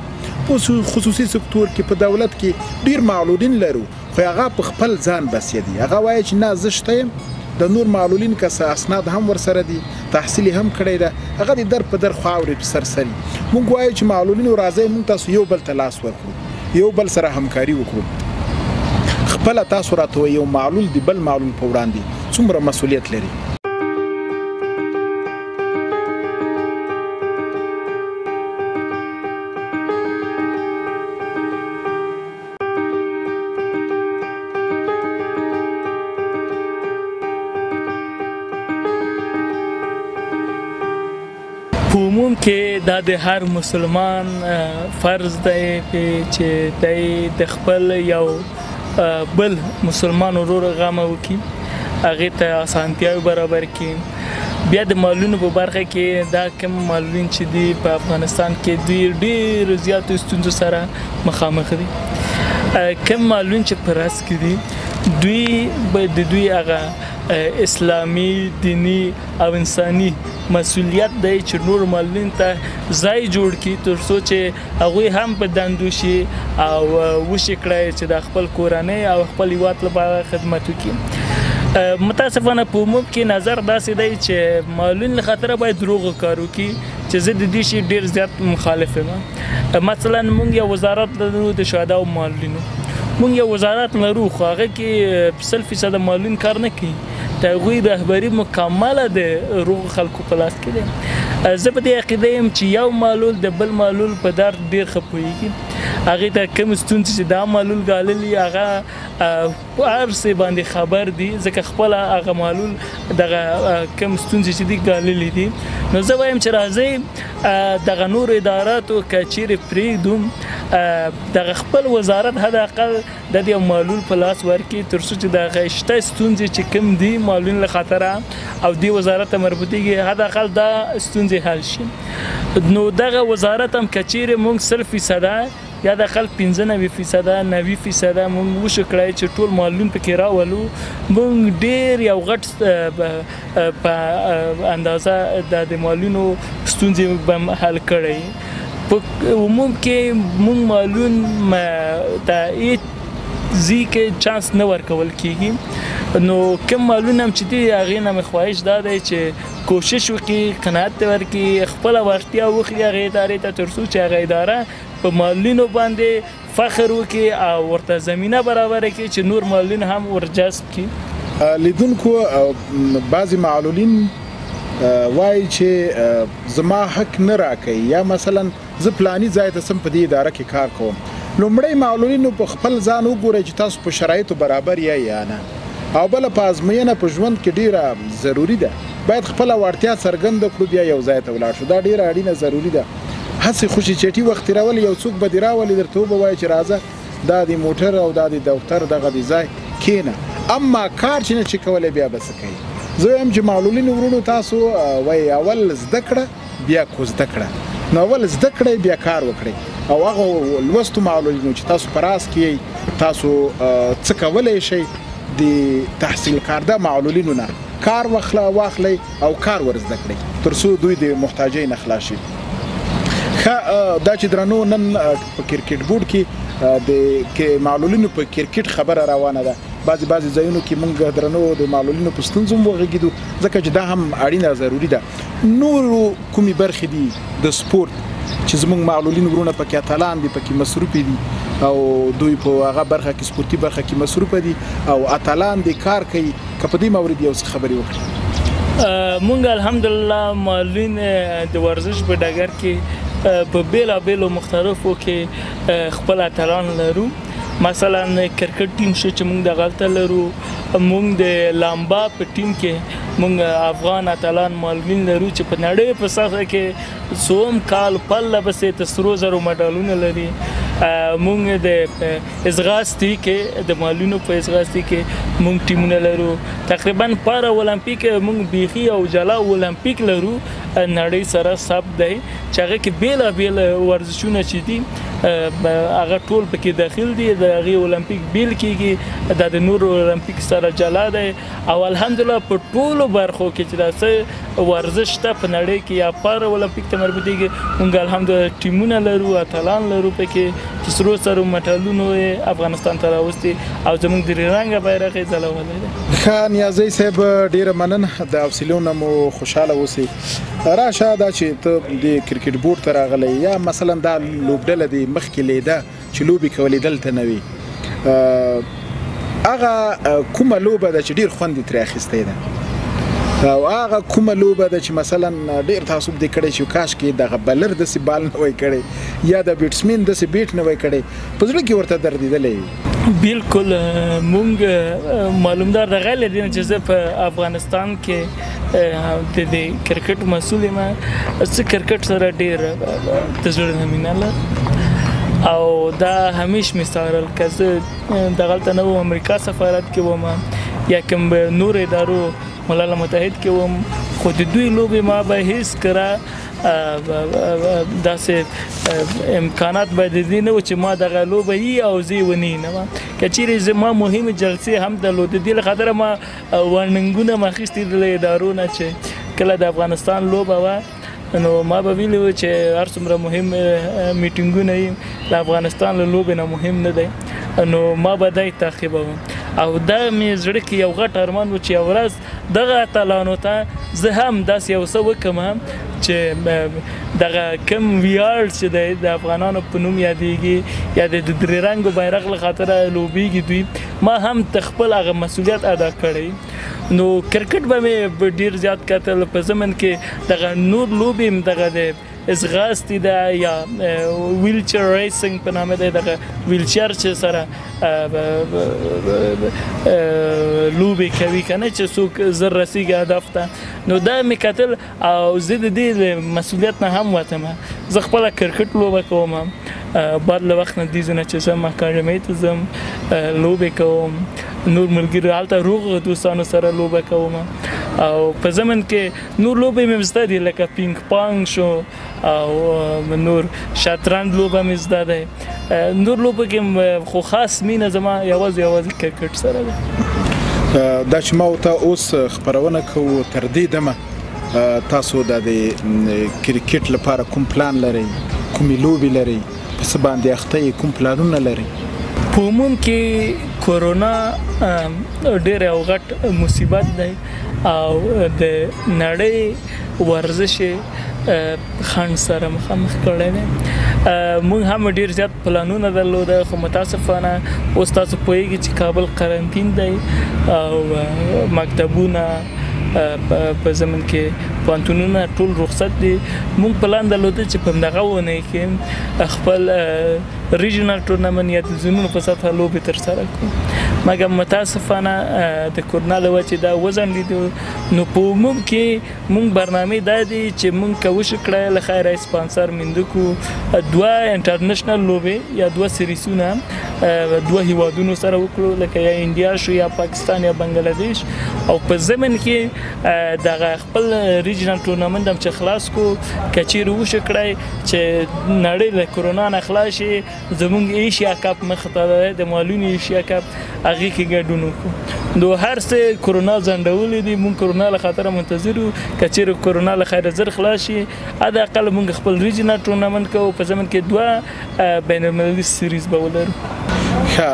په خصوصي سکتور کې په دولت کې ډیر معلولین لرو خو هغه په خپل ځان بسیا دي. هغه وایي چې نه زه شته یم د نور معلولین که اسناد هم ورسره دي تحصیل هم کړی ده هغه د در په در خواورې په سرسري. موږ وایو چې معلولینو راځئ موږ تاسو یو بل ته لاس ورکړو یو بل سره همکاري وکړو. خپله تاسو راته یو معلول د بل معلول په وړاندې څومره مسؤلیت لري. په عموم کې دا د هر مسلمان فرض دی چې دی د خپل یو بل مسلمان ورور غم وکړي هغې ته اسانتیاوې برابر کړي. بیا د معلولینو په برخه کې دا کم معلولین چې دي په افغانستان کې دوی ډېرو زیاتو ستونزو سره مخامخ دي. کم معلولین چې په رس کې دي دوی باید د دوی هغه اسلامي دینی او انساني مسؤلیت دی چې نور معلولین ته ځای جوړ کړي تر څو چې هغوی هم په دندو شي او وشي کړی چې د خپل کورنۍ او خپل هیواد لپاره خدمت وکړي. متاسفانه په عموم کې نظر داسې دی چې معلولین له خاطره باید دروغ کار وکړي چې زه د دې شي ډېر زیات مخالف یم. مثلا موږ یو وزارت لرو د شهدا او معلولینو موږ یو وزارت لرو خو هغه کې 100% معلولین کار نه کوي د هغوی رهبري مکمله د روغ خلکو په لاس کې دی. زه په دې عقیده یم چې یو معلول د بل معلول په درد ډېر ښه پوهېږي هغې ته کوم ستونزې چې دا معلول ګاللي هغه هر څه باندې خبر دي ځکه خپله هغه معلول دغه کوم ستونزې چې دي ګاللي دي. نو زه وایم چې راځئ دغه نورو اداراتو که چیرې پرېږدو دغه خپل وزارت حد اقل د دې معلول په لاس ورکړي تر څو چې دغه شته ستونزې چې کوم دي معلولین له خاطره او دې وزارت ته مربوطېږي حد اقل دا ستونزې حل شي. نو دغه وزارت هم که چیرې موږ 100% یا د اقل 95% 90% موږ وشو کړی چې ټول معلولین پکې راولو موږ ډېر یو غټ په اندازه د معلولینو ستونزې به حل کړی. په عموم کې موږ معلول ته هېڅ ځای کې چانس نه ورکول کېږي. نو کوم معلولین هم چې دي هغې نه مې خواهش دا دی چې کوشش وکړي قناعت ته ورکړي خپله وړتیا وښیي هغې ادارې ته تر څو چې هغه اداره په معلولینو باندې فخر وکړي او ورته زمینه برابره کړي چې نور معلولین هم ورجذب کړي. لیدونکو بعضې معلولین وایي چې زما حق نه راکوي یا مثلا زه پلاني ځای ته سم په دې اداره کې کار کوم. لومړی معلولینو په خپل ځان وګورئ چې تاسو په شرایطو برابر یا نه او بله په ازموینه په ژوند کې ډیره ضروري ده باید خپله وړتیا څرګنده کړو بیا یو ځای ته ولاړ شو دا ډیره اړینه ضروري ده. هسې خوشي چټي وخت تېرول یو څوک به دې راولي درته وبه وایي چې راځه دا د موټر او دا د دفتر دغه د ځای کښېنه اما کار چې نه چې کولی بیا به څه کوي. زه وایم چې معلولینو ورونو تاسو وایي اول زده کړه بیا کوزده کړه نو اول زده کړئ بیا کار وکړئ او هغه لوستو معلولینو چې تاسو په راس کې تاسو څه کولی شئ د تحصیل کارده معلولینو نه کار واخلئ او کار ور زده کړئ تر څو دوی د محتاجۍ نه خلاص شي. دا چې درنو نن په کرکټ بورډ کې د معلولینو په کرکټ خبره روانه ده. بعضې ځایونو کې موږ درنو د معلولینو په ستونزو هم وغږېدو ځکه چې دا هم اړینه ضروري ده. نورو کومې برخې دي د سپورت چې زموږ معلولین ورونه پکې اتلان دي پکې مصروفې دي او دوی په هغه برخه کې سپورتي برخه کې مصروفه دي او اتلان دي کار کوي که په دې مورد یو څه خبرې وکړي؟ مونږ الحمدلله معلولین د ورزش په ډګر کې په بیلابیلو مختلفو کې خپل اتلان لرو. مثلا کرکټ ټیم شو چې موږ دغلته لرو، موږ د لامبا په ټیم کې موږ افغان اتلان معلولین لرو چې په نړۍ په سطحه کې څوم کال پرله پسې د سرو زرو مډالونه لري. موږ د ازغاستې کې د معلولینو په ازغاستې کې موږ ټیمونه لرو. تقریبا پارا اولمپیک موږ بیخي او جلا اولمپیک لرو نړۍ سره ثبت دی چې هغه کې بیلابیل ورزشونه چې دي هغه ټول پکې داخل دي. د هغې اولمپیک بیل کېږي دا د نورو اولمپیک سره جلا دی او الحمدلله په ټولو برخو کې چې دا څه ورزش شته په نړۍ کې یا پارا اولمپیک ته مربوطېږي موږ الحمدلله ټیمونه لرو، اتلان لرو پکې چې سرو سرو مډالونه یې افغانستان ته راوستي او زموږ درې رنګه بیرغ یې ځلولی دی. ښه نیازی صاحب ډېره مننه د حوصلو نه مو خوشحاله اوسئ. راشه دا چې ته د کرکټ بورډ ته راغلی یا مثلا دا لوبډله دې مخکې لیده چې لوبې کولې دلته نه وي، هغه کومه لوبه ده چې ډېر خوند یې ترې اخیستی ده او هغه کومه لوبه ده چې مثلا ډېر تعصب دې کړی چې کاش کې دغه بلر داسې بال نه وای کړی یا د بیټسمین داسې بیټ نه وای کړی، په زړه کې ورته دردېدلی وي؟ بالکل مونږ معلومدار دغه له دې چې زه په افغانستان کې د کرکټ مسؤل یم. زه کرکټ سره ډېر د زړه نه مینه لرم او دا همیش مې څارل که زه دغلته نه وم امریکا سفارت کې وم یا کوم نور ادارو ملل متحد کې وم خو د دوی لوبې ما به هیڅ کړه داسې امکانات به د دې نه و چې ما دغه لوبه یي او زه یې ونی نه وم. که چیرې زما مهمې جلسې هم درلود د دې له خاطره ما وارننګونه م اخیستي د ادارو نه چې کله د افغانستان لوبه وه نو ما به ویلي و چې هر څومره مهم میټینګونه یې د افغانستان له لوبې نه مهم نه دی نو ما به دی تعقیبوم او دا مې زړه کې یو غټ ارمان و چې یو ورځ دغه اتلانو ته زه هم داسې یو څه وکړم چې دغه کم ویاړ چې دی د افغانانو په نوم یادېږي یا د درې رنګو بیرغ له خاطره لوبېږي دوی ما هم خپل هغه مسؤلیت ادا کړی. نو کرکټ به مې ډېر زیات کتل په زمن کې دغه نور لوبې هم دغه دی ازغاستې ده یا ویلچر ریسنګ په نامه دی دغه ویلچر چې سره لوبې کوي که نه چې څوک زر رسیږي هدف ته نو دا مې کتل او زه د دې مسؤلیت نه هم وتم. زه خپله کرکټ لوبه کوم بعد له وخت نه دې ځای نه چې زه اکاډمۍ ته ځم لوبې کوم نور ملګري هلته روغ دوستانو سره لوبه کوم او په زمن کې نور لوبې مې زده دي لکه پینګ پانګ شو او نور شطرنج لوبه مې زده دی. نور لوبه کې خو خاص مینه زما یوازې کرکټ سره ده. دا چې ما ورته اوس خپرونه کوو تر دې دمه تاسو د کرکټ لپاره کوم پلان لرئ، کومې لوبې لرئ، په څه باندې اخته یې، کوم پلانونه لرئ؟ په عموم کې کورونا ډېر یو غټ مصیبت دی او د نړۍ ورزش خنډ سره مخامخ کړی دی. موږ هم ډېر زیات پلانونه درلوده خو متاسفانه اوس تاسو پوهیږئ چې کابل قرنطین دی او مکتبونه په زمن کې پوهنتونونه ټول رخصت دي. موږ پلان درلوده چې په همدغه اونۍ کې خپل ریجنل ټورنمنټ یا د زونونو په سطحه لوبې ترسره کړو مګر متاسفانه د کورونا له وجې دا وځنډېدو. نو په عموم کې موږ برنامې دا دي چې موږ کوشش کړی له خیره سپانسر مینده کړو 2 انټرنیشنل لوبې یا 2 سریسونه 2 هیوادونو سره وکړو لکه یا انډیا شو یا پاکستان یا بنګلادیش او په زمن کې دغه خپل ریجنل ټورنمنټ هم چې خلاص کو کچیر وشو کړی چې نړۍ له کورونا نه خلاص شي. زموږ ایشیا کپ مخ ته د معلومي ایشیا کپ هغې کې ګډون وکړو. نو هر څه کرونا ځنډولې دي، مونږ کرونا له خاطره منتظر یو. که چېرې کرونا له خیره زر خلاص شي، حداقل مونږ خپل ریجنل ټورنمنټ کوو. په ضمن کې 2 بین المللي سیریز به ولرو. ښه،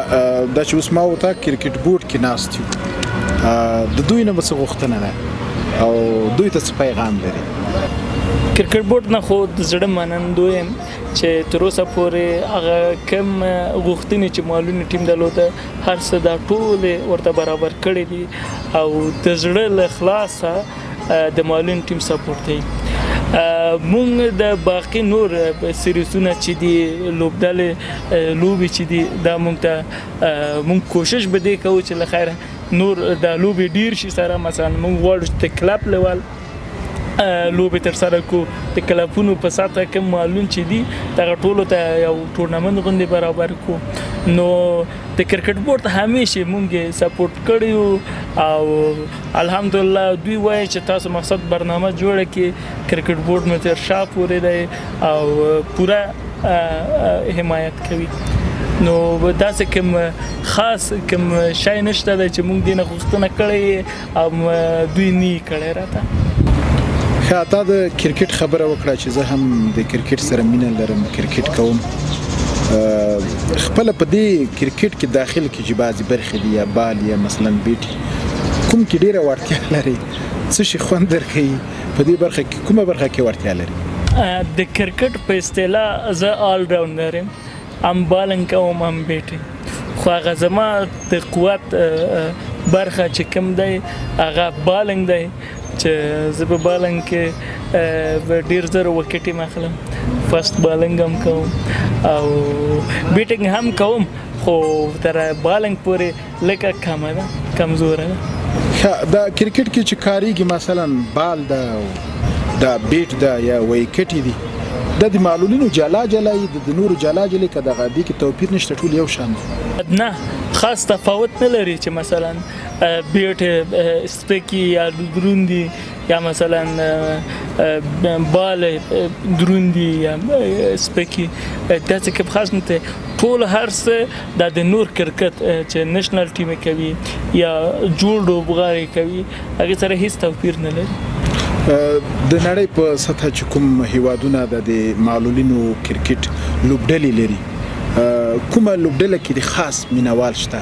دا چې اوس ما ورته کرکټ بورډ کې ناست یو، د دوی نه به څه غوښتنه ده او دوی ته څه پیغام لري؟ کرکټ بورډ نه خو د زړه منندوی یم چې تر اوسه پورې هغه کوم غوښتنې چې معلولینو ټیم درلوده هر څه دا ټولې ورته برابر کړي دي او د زړه له خلاصه د معلولینو ټیم سپورټ کوي. مونږ د باقي نور سیریزونه چې دي، لوبډلې لوبې چې دي، دا مونږ ته مونږ کوشش به دې کوو چې له خیره نور دا لوبې ډیر شي سره. مثلا مونږ غواړو چې د کلب لیول لوبې تر سره کړو، د کلبونو په سطحه کې معلول چې دي دغه ټولو ته یو ټورنمنټ غوندې برابر کړو. نو د کرکټ بورډ همیشه مونږ سپورټ کړی او الحمدلله دوی وایي چې تاسو مقصد برنامه جوړه کړئ، کرکټ بورډ مو تر شا پورې دی او پوره حمایت کوي. نو داسې کوم خاص کوم شی نشته دی چې مونږ دې نه غوښتنه کړې او دوی نه یې کړی راته. ښه، تا د کرکټ خبره وکړه چې زه هم د کرکټ سره مینه لرم، کرکټ کوم. خپله په دې کرکټ کې داخل کې چې بعضې برخې دي یا بال یا مثلا بیټي، کوم کې ډېره وړتیا لري؟ څه شي خوند درکوي په دې برخه کې؟ کومه برخه کې وړتیا لري؟ د کرکټ په اصطلاح زه آل راونډر یم، هم بالنګ کوم هم بیټي. خو هغه زما د قوت برخه چې کوم دی هغه بالنګ دی، چې زه په بالنګ کې ډېر زر وکټې مخلم، فرست بالنګ هم کوم او بیټنګ هم کوم، خو تر بالنګ پورې لکه کمه ده، کمزوره ده. ښه، دا کرکټ کې چې کاریږي مثلا بال ده، دا بیټ ده یا ویکټې دي، دا د معلولینو جلا جلا یي، د نورو جلا جلا که دغه دې کې توپیر نشته، ټول یو شان دي؟ نه، خاص تفاوت نه لري چې مثلا بیټ سپیکی یا دروندي یا مثلا بال دروندي یا سپیکی، داسې کې خاص نه دی. ټول هر څه د نور کرکټ چې نېشنل ټیم کوي یا جوړ لوبغاړي کوي هغې سره هیڅ توپیر نه لري. د نړۍ په سطحه چې کوم هیوادونه د معلولینو کرکټ لوبډلې لري، کومه لوبډله کې د خاص مینوال شته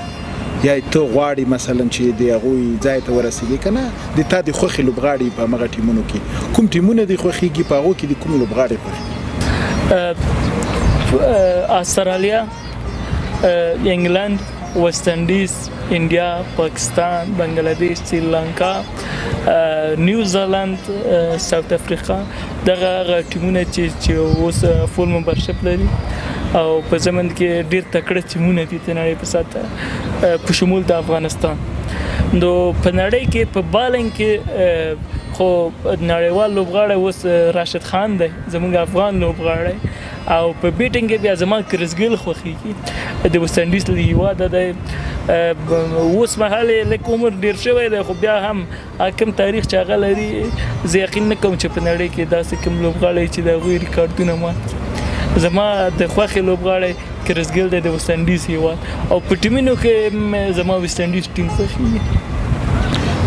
یا ته غواړې مثلا چې د هغوی ځای ته ورسېږي که نه د تا د خوښې لوبغاړي په همغه ټیمونو کې کوم ټیمونه دې خوښېږي؟ په هغو کې د کوم لوبغاړي خوښېږي؟ استرالیا، انګلند، ویسټ انډیز، انډیا، پاکستان، بنگلادیش، سریلانکا، نیوزیلند، ساوث افریقا، دغه ټیمونه چې اوس فول ممبرشپ لري او په ضمن کې ډېر تکړه ټیمونه دي د نړۍ په سطحه په شمول د افغانستان. نو په نړۍ کې په بالنګ کې خو نړیوال لوبغاړی اوس راشد خان دی، زموږ افغان لوبغاړی، او په بیټنګ کې بیا زما کرس ګیل خوښېږي، د ویسټ انډیز له هېواده دی. اوس مهال یې لږ عمر ډېر شوی دی، خو بیا هم کوم تاریخ چې هغه لري زه یقین نه کوم چې په نړۍ کې داسې کوم لوبغاړی چې د هغوی ریکارډونه مات. زما د خوښې لوبغاړی کرس ګیل دی د ویسټ انډیز هېواد، او په ټیمونو کې زما ویسټ انډیز ټیم خوښېږي.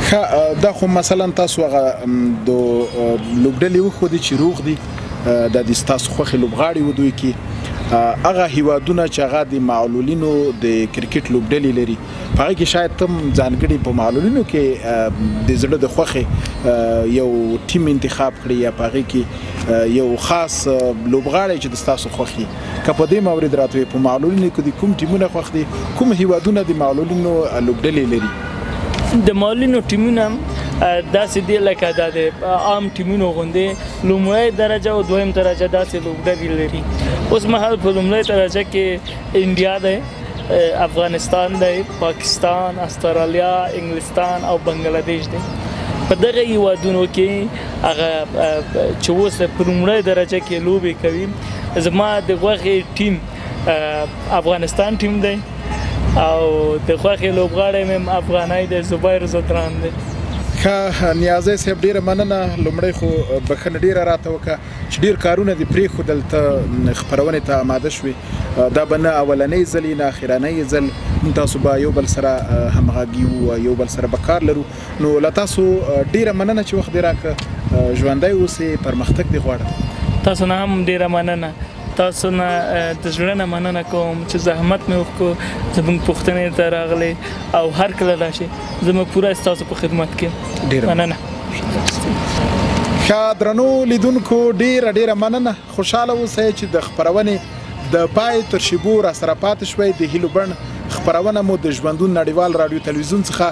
ښه، دا خو مثلا تاسو هغه د لوبډلې وښودې چې روغ دي، دا د ستاسو خوښې لوبغاړي و دوی کې، هغه هیوادونه چې هغه د معلولینو د کرکټ لوبډلې لري په هغې کې شاید تم ځانګړي په معلولینو کې د زړه د خوښې یو ټیم انتخاب کړي یا په هغې کې یو خاص لوبغاړی چې د ستاسو خوښي. که په دې مورد راته وایي په معلولینو کې د کوم ټیمونه خوښ دي، کوم هیوادونه د معلولینو لوبډلې لري؟ د معلولینو ټیمونه داسې دی لکه دا د عام ټیمونو غوندې لومړی درجه او دویم درجه داسې لوبډلې لري. اوس مهال په لومړۍ درجه کې انډیا دی، افغانستان دی، پاکستان، استرالیا، انګلستان او بنگلادیش دی. په دغه هیوادونو کې هغه چې اوس په لومړۍ درجه کې لوبې کوي، زما د خوښې ټیم افغانستان ټیم دی او د خوښې لوبغاړی مې افغانۍ دی، زبیر زدران دی. ښه نیازی صاحب ډیره مننه. لومړی خو بښنه ډیره راته وکړه چې ډیر کارونه دې پرېښودل ته خپرونې ته آماده شوې. دا به نه اولنی ځل نه اخرنی ځل موږ تاسو به یو بل سره همغږي وو، یو بل سره به کار لرو. نو له تاسو ډیره مننه چې وخت دې راکړه. ژوندی اوسئ، پرمختګ دې غواړم. تاسو نه هم ډیره مننه. تاسو نه د زړه نه مننه کوم چې زحمت مې وکړو، زموږ پوښتنې ته راغلی او هر کله راشي زموږ پوره ستاسو په خدمت کې. ډیره مننه. ښه درنو لیدونکو ډیره مننه. خوشحاله اوسئ چې د خپرونې د پای تر شیبو را سره پاتې شوئ. د هیلو بڼ خپرونه مو د ژوندون نړیوال راډیو تلویزیون څخه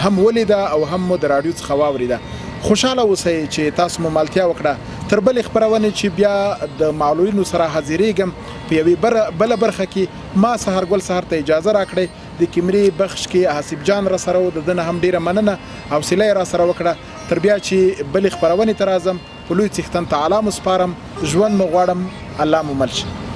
هم ولیده او هم مو د راډیو څخه واوریده. خوشحاله اوسئ چې تاسو مو مالتیا وکړه. تر بلې خپرونې چې بیا د معلولینو سره حاضرېږم په یوې بله برخه کې ما سهارګل سهار ته اجازه راکړئ. د کیمرې بخش کې حسیب جان را سره و، د ده نه هم ډیره مننه. حوصله یې را سره وکړه. تر بیا چې بلې خپرونې ته راځم په لوی څښتن تعالی مو سپارم. ژوند مو غواړم. الله مو مل شي.